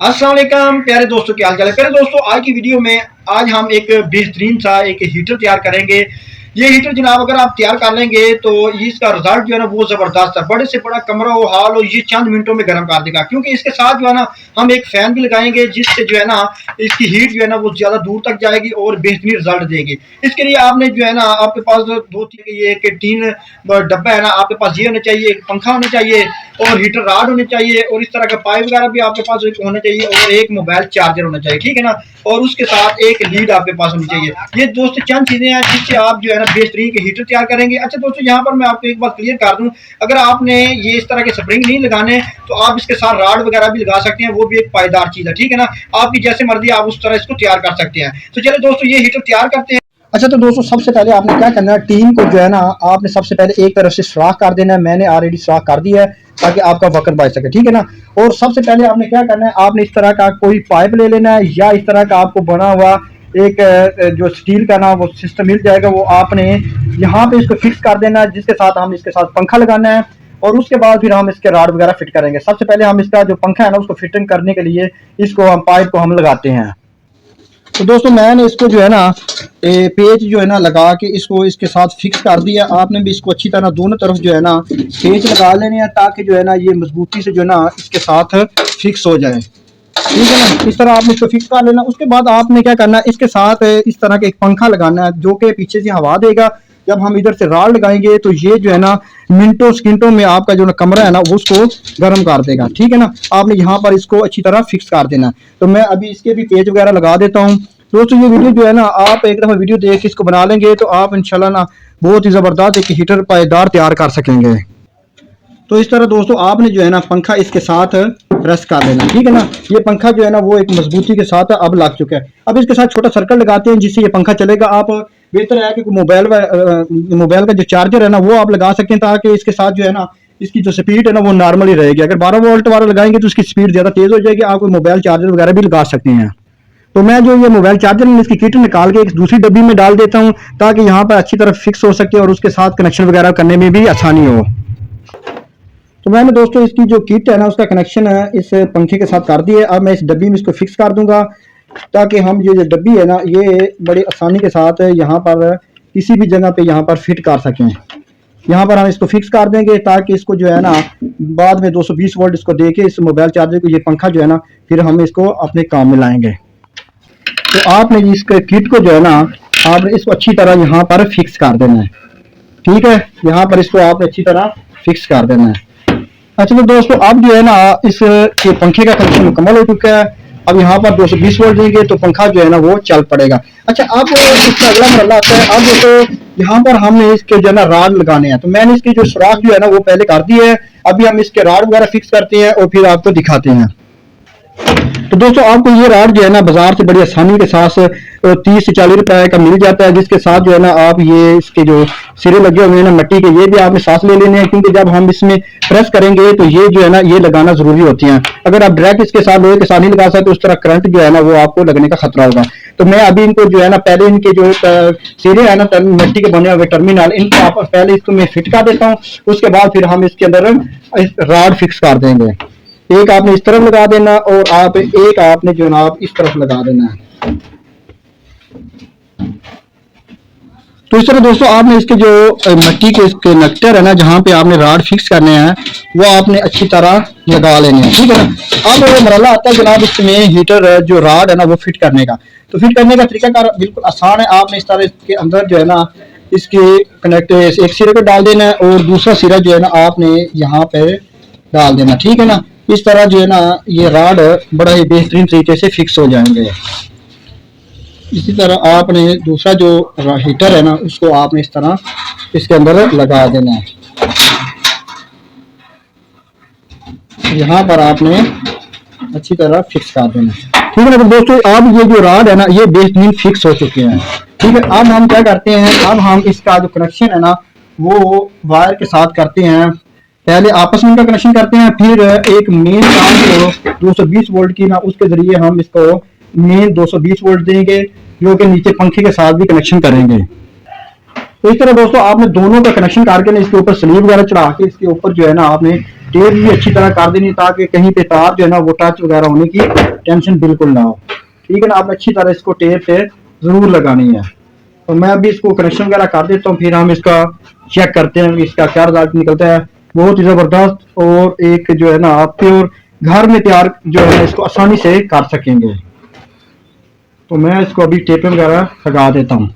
अस्सलाम वालेकुम प्यारे दोस्तों, क्या हाल चाल है। प्यारे दोस्तों, आज की वीडियो में आज हम एक बेहतरीन सा एक हीटर तैयार करेंगे। ये हीटर जनाब अगर आप तैयार कर लेंगे तो इसका रिजल्ट जो है ना वो जबरदस्त है। बड़े से बड़ा कमरा हो, हाल हो, ये चंद मिनटों में गर्म कर देगा। क्योंकि इसके साथ जो है ना हम एक फैन भी लगाएंगे जिससे जो है ना इसकी हीट जो है ना वो ज्यादा दूर तक जाएगी और बेहतरीन रिजल्ट देगी। इसके लिए आपने जो है ना आपके पास दो तीन ये तीन डब्बा है ना, आपके पास ये होने चाहिए, एक पंखा होना चाहिए और हीटर राड होने चाहिए और इस तरह का पाइप वगैरह भी आपके पास होना चाहिए और एक मोबाइल चार्जर होना चाहिए, ठीक है ना। और उसके साथ एक लीड आपके पास होनी चाहिए। ये दोस्तों चंद चीजें हैं जिससे आप जो है ना बेहतरीन के हीटर तैयार करेंगे। अच्छा दोस्तों, यहाँ पर मैं आपको एक बात क्लियर कर दूं, अगर आपने ये इस तरह के स्प्रिंग नहीं लगाने तो आप इसके साथ राड वगैरह भी लगा सकते हैं, वो भी एक पायदार चीज है, ठीक है ना। आपकी जैसे मर्जी आप उस तरह इसको तैयार कर सकते हैं। तो चलो दोस्तों, ये हीटर तैयार करते हैं। अच्छा तो दोस्तों, सबसे पहले आपने क्या करना है, टीन को जो है ना आपने सबसे पहले एक तरफ से सुराख कर देना है। मैंने ऑलरेडी सुराख कर दिया है ताकि आपका वक्त बच सके, ठीक है ना। और सबसे पहले आपने क्या करना है, आपने इस तरह का कोई पाइप ले लेना है या इस तरह का आपको बना हुआ एक जो स्टील का ना वो सिस्टम मिल जाएगा, वो आपने यहाँ पे इसको फिक्स कर देना है, जिसके साथ हम इसके साथ पंखा लगाना है और उसके बाद फिर हम इसके राड वगैरह फिट करेंगे। सबसे पहले हम इसका जो पंखा है ना उसको फिटिंग करने के लिए इसको हम पाइप को हम लगाते हैं। तो दोस्तों, मैंने इसको जो है ना पेच जो है ना लगा के इसको इसके साथ फिक्स कर दिया। आपने भी इसको अच्छी तरह दोनों तरफ जो है ना पेच लगा लेने हैं ताकि जो है ना ये मजबूती से जो है ना इसके साथ फिक्स हो जाए, ठीक है ना। इस तरह आपने इसको फिक्स कर लेना। उसके बाद आपने क्या करना है, इसके साथ इस तरह का एक पंखा लगाना है जो कि पीछे से हवा देगा। जब हम इधर से राड लगाएंगे तो ये जो है ना मिनटों सेकंडों में आपका जो ना कमरा है ना उसको गर्म कर देगा, ठीक है ना। आपने यहाँ पर इसको अच्छी तरह फिक्स कर देना। तो मैं अभी इसके भी पेज वगैरह लगा देता हूँ। दोस्तों, ये वीडियो जो है ना आप एक दफा वीडियो देख के इसको बना लेंगे तो आप इंशाल्लाह ना बहुत ही जबरदस्त एक हीटर पायदार तैयार कर सकेंगे। तो इस तरह दोस्तों आपने जो है ना पंखा इसके साथ प्रेस कर लेना, ठीक है ना। ये पंखा जो है ना वो एक मजबूती के साथ अब लग चुका है। अब इसके साथ छोटा सर्कल लगाते हैं जिससे ये पंखा चलेगा। आप बेहतर है कि मोबाइल का जो चार्जर है ना वो आप लगा सकते हैं ताकि इसके साथ जो है ना इसकी जो स्पीड है ना वो नॉर्मली रहेगी। अगर 12 वोल्ट वाला लगाएंगे तो उसकी स्पीड ज्यादा तेज हो जाएगी। आप मोबाइल चार्जर वगैरह भी लगा सकते हैं। तो मैं जो ये मोबाइल चार्जर इसकी किट निकाल के एक दूसरी डब्बी में डाल देता हूँ ताकि यहाँ पर अच्छी तरह फिक्स हो सके और उसके साथ कनेक्शन वगैरह करने में भी आसानी हो। तो मैंने दोस्तों इसकी जो किट है ना उसका कनेक्शन है इस पंखे के साथ कर दिया है। अब मैं इस डब्बी में इसको फिक्स कर दूंगा ताकि हम ये जो डब्बी है ना ये बड़ी आसानी के साथ यहाँ पर किसी भी जगह पे यहाँ पर फिट कर सकें। यहाँ पर हम इसको फिक्स कर देंगे ताकि इसको जो है ना बाद में 220 वोल्ट इसको देके इस मोबाइल चार्जर को ये पंखा जो है ना फिर हम इसको अपने काम में लाएंगे। तो आपने इसके किट को जो है ना आपने इसको अच्छी तरह यहाँ पर फिक्स कर देना है, ठीक है। यहाँ पर इसको आपने अच्छी तरह फिक्स कर देना है। अच्छा तो दोस्तों, अब जो है ना इस के पंखे का कनेक्शन मुकम्मल हो चुका है। अब यहाँ पर 220 वोल्ट देंगे तो पंखा जो है ना वो चल पड़ेगा। अच्छा, अब इसका अगला मरला आता है। अब देखो यहाँ पर हमने इसके जो है ना राड लगाने हैं। तो मैंने इसकी जो सुराख जो है ना वो पहले कर दी है। अभी हम इसके राड वगैरह फिक्स करते हैं और फिर आपको दिखाते हैं। तो दोस्तों, आपको ये राड जो है ना बाजार से बड़ी आसानी के साथ 30 से 40 रुपए का मिल जाता है, जिसके साथ जो है ना आप ये इसके जो सिरे लगे हुए हैं ना मिट्टी के, ये भी आपने साथ ले लेने हैं क्योंकि जब हम इसमें प्रेस करेंगे तो ये जो है ना ये लगाना जरूरी होती है। अगर आप डायरेक्ट इसके साथ लोहे के साथ नहीं लगा सकते तो उस तरह करंट जो है ना वो आपको लगने का खतरा होगा। तो मैं अभी इनको जो है ना पहले इनके जो सिरे है ना मिट्टी के बने हुए टर्मिनल, इनको आप पहले इसको मैं फिट कर देता हूँ। उसके बाद फिर हम इसके अंदर राड फिक्स कर देंगे। एक आपने इस तरफ लगा देना और एक आपने जो ना इस तरफ लगा देना है। तो इस तरह दोस्तों आपने इसके जो मिट्टी के इसके नक्टर है ना जहाँ पे आपने राड फिक्स करने हैं वो आपने अच्छी तरह लगा लेने हैं, ठीक है ना। अब वो मरला आता है जनाब इसमें हीटर जो राड है ना वो फिट करने का। तो फिट करने का तरीका बिल्कुल आसान है। आपने इस तरह इसके अंदर जो है ना इसके कनेक्ट एक सिरे को डाल देना है और दूसरा सिरा जो है ना आपने यहाँ पे डाल देना, ठीक है ना। इस तरह जो है ना ये राड बड़ा ही बेहतरीन तरीके से फिक्स हो जाएंगे। इसी तरह आपने दूसरा जो हीटर है ना उसको आपने इस तरह इसके अंदर लगा देना है। यहाँ पर आपने अच्छी तरह फिक्स कर देना है, ठीक है ना। तो दोस्तों, अब ये जो राड है ना ये बेहतरीन फिक्स हो चुके हैं, ठीक है। अब हम क्या करते हैं, अब हम इसका जो कनेक्शन है ना वो वायर के साथ करते हैं। पहले आपस में इनका कनेक्शन करते हैं, फिर एक मेन तार 220 वोल्ट की ना उसके जरिए हम इसको मेन 220 वोल्ट देंगे जो कि नीचे पंखे के साथ भी कनेक्शन करेंगे। तो इस तरह दोस्तों आपने दोनों का कनेक्शन करके ना इसके ऊपर स्लीव वगैरह चढ़ा के इसके ऊपर जो है ना आपने टेप भी अच्छी तरह कर देनी, ताकि कहीं पे तार जो है ना वो टच वगैरह होने की टेंशन बिल्कुल ना हो। ठीक है ना, आपने अच्छी तरह इसको टेप पे जरूर लगानी है। तो मैं अभी इसको कनेक्शन वगैरह कर देता हूँ, फिर हम इसका चेक करते हैं कि इसका क्या रिजल्ट निकलता है। बहुत ही जबरदस्त और एक जो है ना आप प्योर घर में तैयार जो है ना इसको आसानी से कर सकेंगे। तो मैं इसको अभी टेप वगैरह लगा देता हूँ।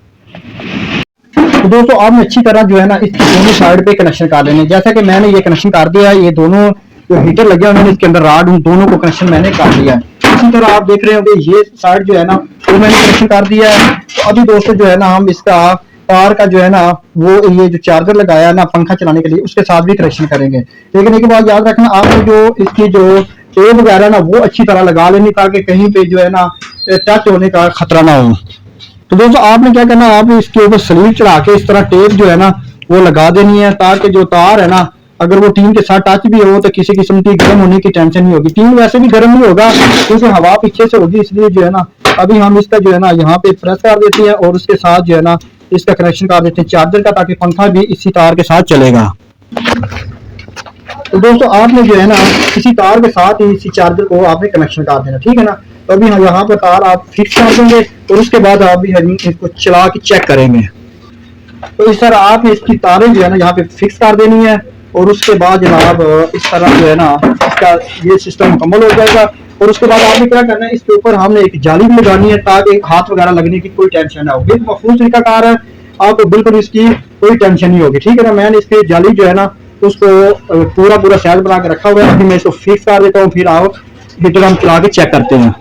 तो दोस्तों आपने अच्छी तरह जो है ना इसकी दोनों साइड पे कनेक्शन कर लेने, जैसा कि मैंने ये कनेक्शन कर दिया है। ये दोनों जो हीटर लगे हुए हैं इसके अंदर रॉड, उन दोनों को कनेक्शन मैंने कर दिया है। इसी तरह आप देख रहे होंगे ये साइड जो है ना वो मैंने कनेक्शन कर दिया है। तो अभी दोस्तों जो है ना हम इसका तार का जो है ना वो ये जो चार्जर लगाया है ना पंखा चलाने के लिए उसके साथ भी कनेक्शन करेंगे। लेकिन एक बात याद रखना, आपने जो इसकी जो टेप वगैरह ना वो अच्छी तरह लगा लेनी, ताकि कहीं पे जो है ना टच होने का खतरा ना हो। तो दोस्तों आपने क्या करना है, आप इसके ऊपर स्लीव चढ़ा के इस तरह टेप जो है ना वो लगा देनी है, ताकि जो तार है ना अगर वो टीन के साथ टच भी हो तो किसी किस्म की गर्म होने की टेंशन नहीं होगी। टीन वैसे भी गर्म नहीं होगा क्योंकि हवा पीछे से होगी, इसलिए जो है ना अभी हम इसका जो है ना यहाँ पे प्रेस कर देते हैं और उसके साथ जो है ना इसका कनेक्शन कर देते हैं चार्जर का, ताकि पंखा भी इसी तार के साथ चलेगा। तो दोस्तों आपने जो है ना किसी तार के साथ ही इसी चार्जर को आपने कनेक्शन कर देना, ठीक है ना। तो अभी हम यहाँ पर तार आप फिक्स कर देंगे और उसके बाद आप भी इसको चला के चेक करेंगे। तो इस तरह आपने इसकी तारें जो है ना यहाँ पे फिक्स कर देनी है और उसके बाद जनाब इस तरह जो है ना इसका ये सिस्टम मुकम्मल हो जाएगा। और उसके बाद आपने क्या करना है, इसके ऊपर हमने एक जाली भी लगानी है ताकि हाथ वगैरह लगने की कोई टेंशन ना हो। बिल्कुल महफूज तरीकाकार है, आपको बिल्कुल इसकी कोई टेंशन नहीं होगी, ठीक है ना। मैंने इसकी जाली जो है ना उसको पूरा सेल बना के रखा हुआ है। अभी मैं इसको फिक्स कर देता हूँ, फिर आप हीटर हम चला के चेक करते हैं।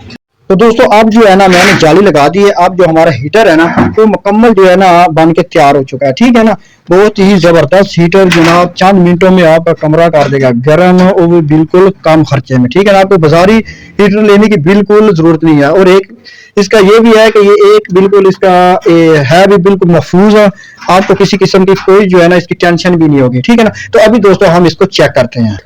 तो दोस्तों अब जो है ना मैंने जाली लगा दी है। अब जो हमारा हीटर है ना वो मुकम्मल जो है ना बन के तैयार हो चुका है, ठीक है ना। बहुत ही जबरदस्त हीटर जनाब चंद मिनटों में आपका कमरा कर देगा गर्म, और वो बिल्कुल कम खर्चे में, ठीक है ना। आपको बाजारी हीटर लेने की बिल्कुल जरूरत नहीं है। और एक इसका ये भी है कि ये एक बिल्कुल इसका है भी बिल्कुल महफूज है, आपको किसी किस्म की कोई जो है ना इसकी टेंशन भी नहीं होगी, ठीक है ना। तो अभी दोस्तों हम इसको चेक करते हैं।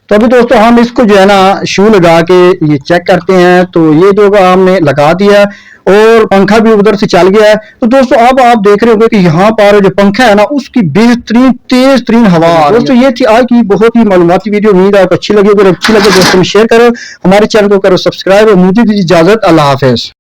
तो अभी दोस्तों हम इसको जो है ना शू लगा के ये चेक करते हैं। तो ये जो हमने लगा दिया और पंखा भी उधर से चल गया है। तो दोस्तों अब आप देख रहे होंगे कि यहाँ पर जो पंखा है ना उसकी बेहतरीन तेज तरीन हवा आ रही है। दोस्तों ये थी आज की बहुत ही मालूमाती वीडियो, उम्मीद है आपको अच्छी लगी। अगर अच्छी लगे दोस्तों में शेयर करो, हमारे चैनल को करो सब्सक्राइब और मुझे दीजिए इजाजत। अल्लाह हाफिज।